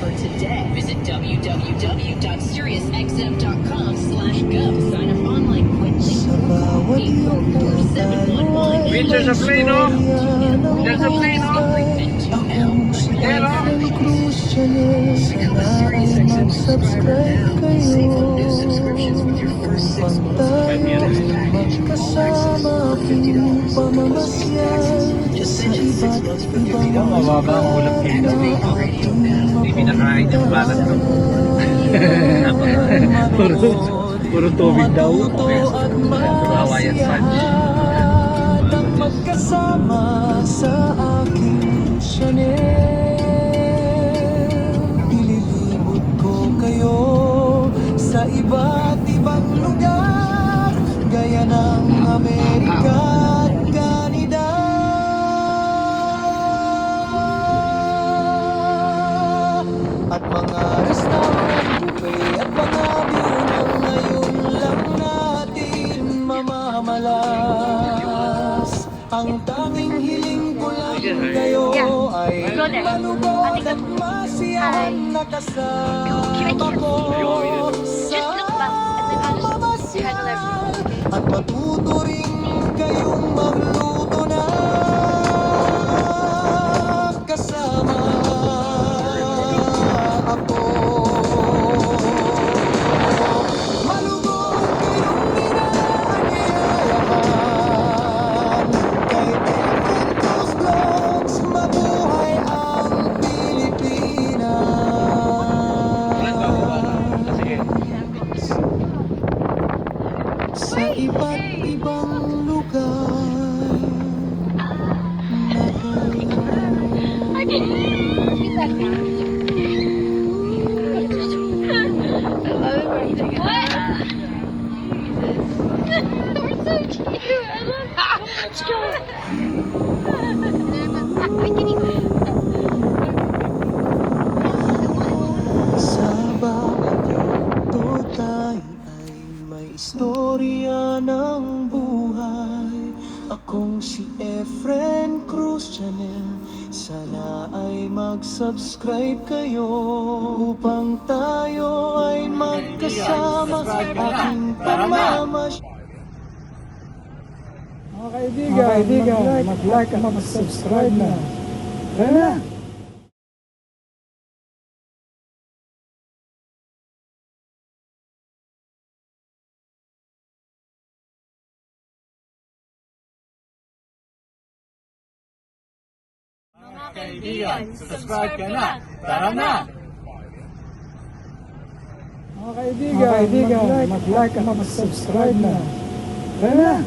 subscriber today. Visit www.SiriusXM.com/go to sign up online quickly. Sa bawat yugto tayo ay There's a plane, no? There's a plane, no? Akong si Efren Cruz Channel. Sana ay mag-subscribe kayo upang tayo ay magkasama aking pamamasyal sa iba't ibang Mababa ang ulap dito. Hindi pinakain ng balat ko. Puro tubig daw. Hawaiian punch. At magkasama sa aking Chanel. Ililibot ko kayo sa iba't ibang lugar, gaya ng Amerika at Canada. At mga restaurant, buffet at mga view na ngayon lang natin mamamalas. Ang tanging hiling ko lang kayo ay malugod at masiyahan na kasama ko sa mamasyal. At matuto rin kayong magluto na kasama ako. Malugod kayong inaanyayahan kay Efren Cruz Vlogs. Mabuhay ang Pilipinas. Sa iba't ibang lugar sa bawat yugto tayo ay may istorya ng buhay. Akong si Efren Cruz Channel. Sana ay mag-subscribe kayo upang tayo ay magkasama sa aking pamamasyal. Mga kaibigan, mag-like at mag-subscribe na. Tara na! Mga kaibigan, subscribe ka na. Tara na! Mga kaibigan, mag-like at mag-subscribe na. Tara na!